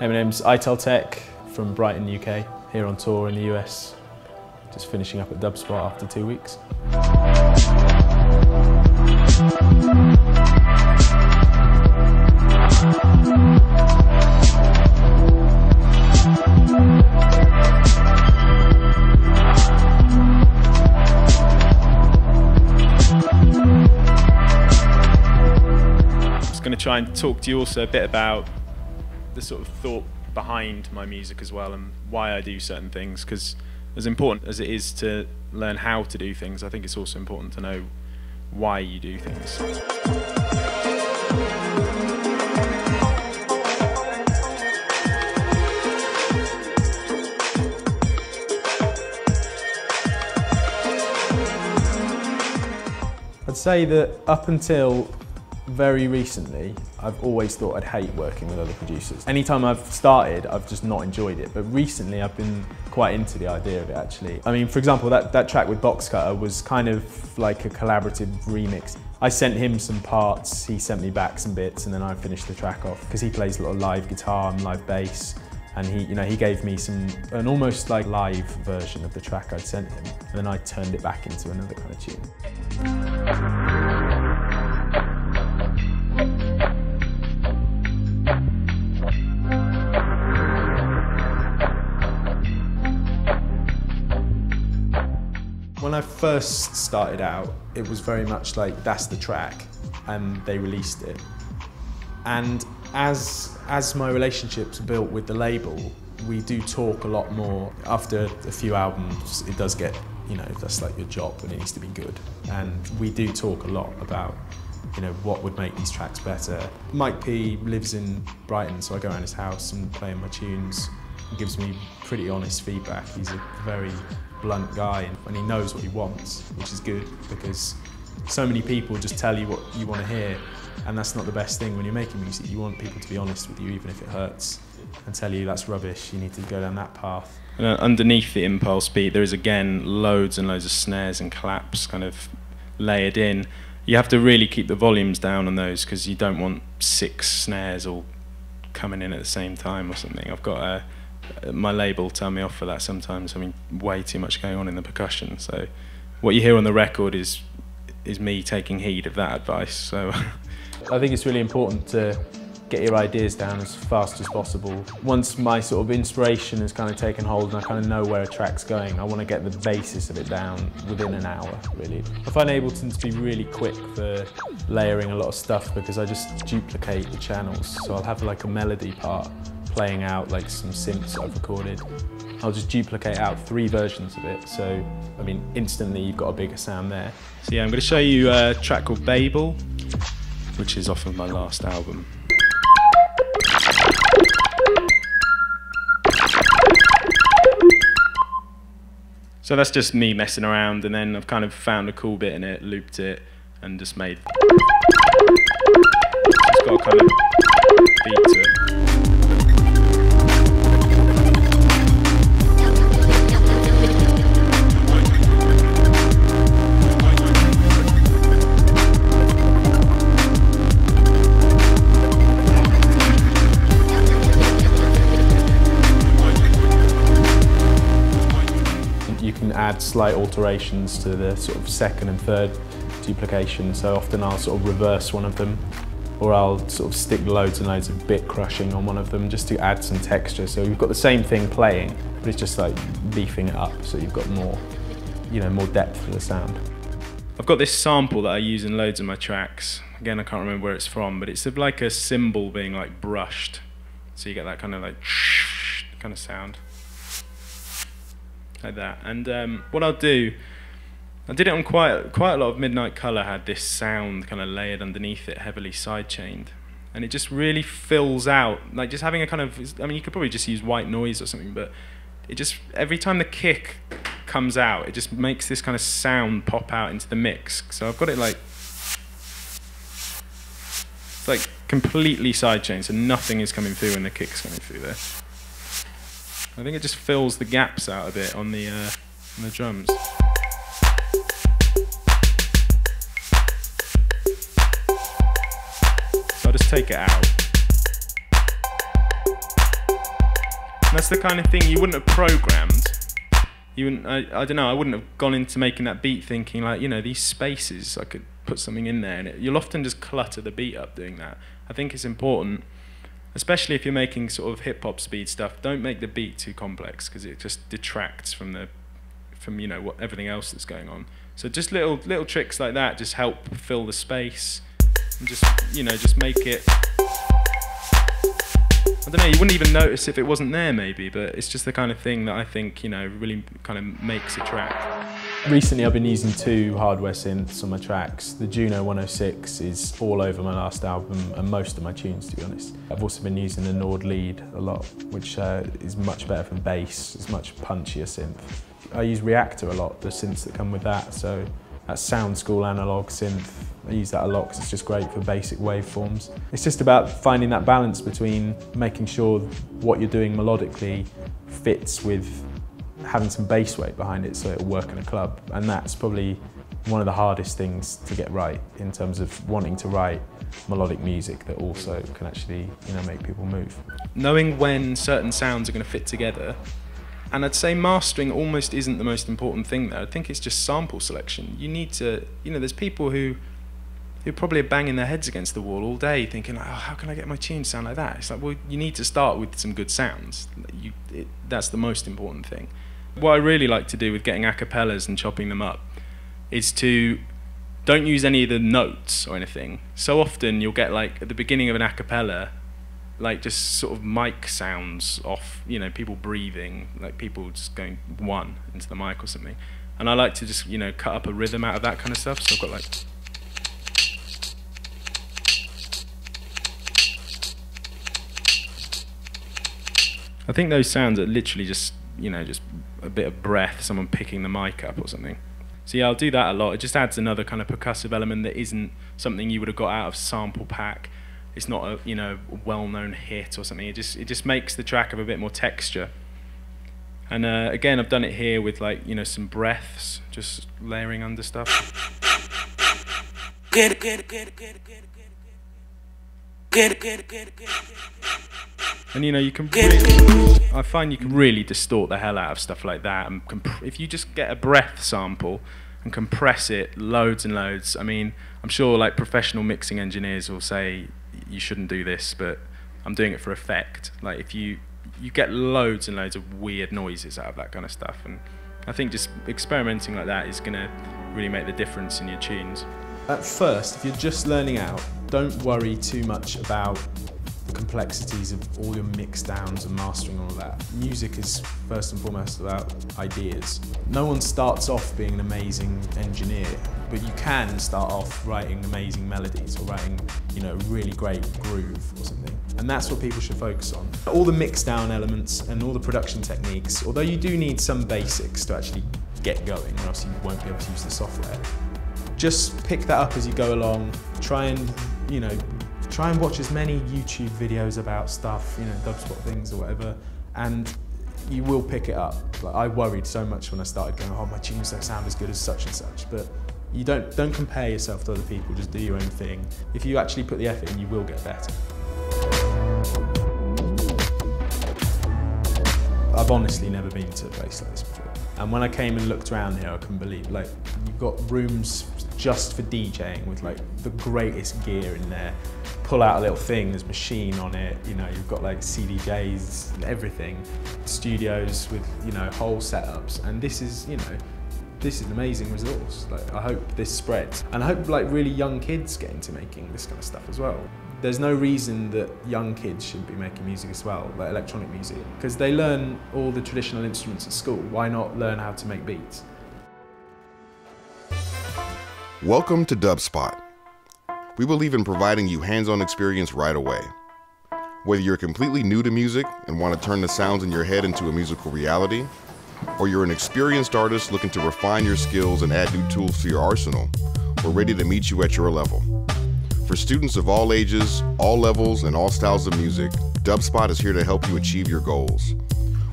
Hey, my name's Ital Tek from Brighton, UK, here on tour in the US. Just finishing up at Dubspot after 2 weeks. I'm going to try and talk to you also a bit about the sort of thought behind my music as well and why I do certain things, because as important as it is to learn how to do things, I think it's also important to know why you do things. I'd say that up until very recently, I've always thought I'd hate working with other producers. Anytime I've started, I've just not enjoyed it. But recently, I've been quite into the idea of it, actually. I mean, for example, that track with Boxcutter was kind of like a collaborative remix. I sent him some parts, he sent me back some bits, and then I finished the track off. Because he plays a lot of live guitar and live bass. And he gave me an almost like live version of the track I'd sent him. And then I turned it back into another kind of tune. When I first started out, it was very much like, that's the track, and they released it. And as my relationships built with the label, we do talk a lot more. After a few albums, it does get, that's like your job and it needs to be good. And we do talk a lot about, what would make these tracks better. Mike P lives in Brighton, so I go around his house and play him my tunes. He gives me pretty honest feedback. He's a very blunt guy and he knows what he wants, which is good because so many people just tell you what you want to hear, and that's not the best thing when you're making music. You want people to be honest with you even if it hurts and tell you that's rubbish, you need to go down that path. And underneath the impulse beat there is again loads and loads of snares and claps kind of layered in. You have to really keep the volumes down on those because you don't want 6 snares all coming in at the same time or something. I've got my label tell me off for that sometimes. I mean, way too much going on in the percussion. So what you hear on the record is me taking heed of that advice. So I think it's really important to get your ideas down as fast as possible. Once my sort of inspiration has kind of taken hold and I kind of know where a track's going, I want to get the basis of it down within an hour, really. I find Ableton to be really quick for layering a lot of stuff because I just duplicate the channels. So I'll have like a melody part playing out like some synths I've recorded. I'll just duplicate out 3 versions of it. So, I mean, instantly you've got a bigger sound there. So yeah, I'm going to show you a track called Babel, which is off of my last album. So that's just me messing around, and then I've kind of found a cool bit in it, looped it, and just made. It's got a kind of beat to it. You can add slight alterations to the sort of second and third duplication. So often I'll sort of reverse one of them, or I'll sort of stick loads and loads of bit crushing on one of them just to add some texture. So you've got the same thing playing, but it's just like beefing it up so you've got more, more depth to the sound. I've got this sample that I use in loads of my tracks. Again, I can't remember where it's from, but it's like a cymbal being like brushed. So you get that kind of like kind of sound. Like that. And what I'll do, I did it on quite a lot of Midnight Colour, had this sound kind of layered underneath it, heavily sidechained. And it just really fills out, like just having a kind of, I mean, you could probably just use white noise or something, but it just, every time the kick comes out, it just makes this kind of sound pop out into the mix. So I've got it like, it's like completely sidechained, so nothing is coming through and the kick's coming through there. I think it just fills the gaps out a bit on the drums. So I'll just take it out. That's the kind of thing you wouldn't have programmed. You wouldn't, I don't know, I wouldn't have gone into making that beat thinking like, you know, these spaces, I could put something in there, and you'll often just clutter the beat up doing that. I think it's important, especially if you're making sort of hip-hop speed stuff, don't make the beat too complex, because it just detracts from you know, everything else that's going on. So just little tricks like that just help fill the space, and just, you know, just make it, I don't know, you wouldn't even notice if it wasn't there maybe, but it's just the kind of thing that I think, you know, really kind of makes a track. Recently I've been using 2 hardware synths on my tracks. The Juno 106 is all over my last album and most of my tunes, to be honest. I've also been using the Nord lead a lot, which is much better for bass. It's much punchier synth. I use Reactor a lot, the synths that come with that, so that's Sound School analog synth. I use that a lot because it's just great for basic waveforms. It's just about finding that balance between making sure what you're doing melodically fits with having some bass weight behind it so it'll work in a club. And that's probably one of the hardest things to get right in terms of wanting to write melodic music that also can actually, you know, make people move. Knowing when certain sounds are going to fit together, and I'd say mastering almost isn't the most important thing there. I think it's just sample selection. You need to, you know, there's people who probably are banging their heads against the wall all day thinking, oh, how can I get my tune to sound like that? It's like, well, you need to start with some good sounds. That's the most important thing. What I really like to do with getting acapellas and chopping them up is to don't use any of the notes or anything. So often you'll get, like, at the beginning of an acapella, like just sort of mic sounds off, you know, people breathing, like people just going one into the mic or something. And I like to just, you know, cut up a rhythm out of that kind of stuff. So I've got like, I think those sounds are literally just, you know, just a bit of breath, someone picking the mic up or something. So yeah, I'll do that a lot. It just adds another kind of percussive element that isn't something you would have got out of sample pack. It's not a, you know, well-known hit or something. It just makes the track have a bit more texture. And again, I've done it here with, like, you know, some breaths, just layering under stuff. And you know, you can really, I find you can really distort the hell out of stuff like that. And if you just get a breath sample and compress it loads and loads, I mean, I'm sure like professional mixing engineers will say you shouldn't do this, but I'm doing it for effect. Like if you get loads and loads of weird noises out of that kind of stuff, and I think just experimenting like that is gonna really make the difference in your tunes. At first, if you're just learning out, don't worry too much about the complexities of all your mix downs and mastering, all of that. Music is first and foremost about ideas. No one starts off being an amazing engineer, but you can start off writing amazing melodies or writing, you know, really great groove or something. And that's what people should focus on. All the mix down elements and all the production techniques, although you do need some basics to actually get going, or else you won't be able to use the software. Just pick that up as you go along. Try and watch as many YouTube videos about stuff, you know, Dubspot things or whatever, and you will pick it up. Like, I worried so much when I started going, oh, my tunes don't sound as good as such and such, but you don't compare yourself to other people, just do your own thing. If you actually put the effort in, you will get better. I've honestly never been to a place like this before. And when I came and looked around here, I couldn't believe, like, you've got rooms just for DJing with like the greatest gear in there. Pull out a little thing, there's machine on it, you know, you've got like CDJs and everything. Studios with, you know, whole setups. And this is, you know, this is an amazing resource. Like, I hope this spreads. And I hope like really young kids get into making this kind of stuff as well. There's no reason that young kids shouldn't be making music as well, like electronic music, because they learn all the traditional instruments at school. Why not learn how to make beats? Welcome to Dubspot. We believe in providing you hands-on experience right away. Whether you're completely new to music and want to turn the sounds in your head into a musical reality, or you're an experienced artist looking to refine your skills and add new tools to your arsenal, we're ready to meet you at your level. For students of all ages, all levels, and all styles of music, Dubspot is here to help you achieve your goals.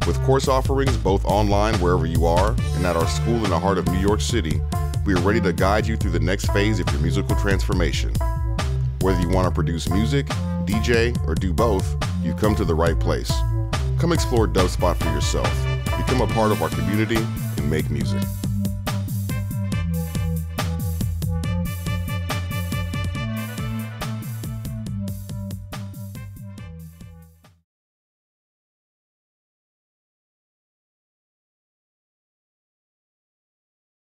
With course offerings both online wherever you are and at our school in the heart of New York City, we are ready to guide you through the next phase of your musical transformation. Whether you want to produce music, DJ, or do both, you've come to the right place. Come explore Dubspot for yourself. Become a part of our community and make music.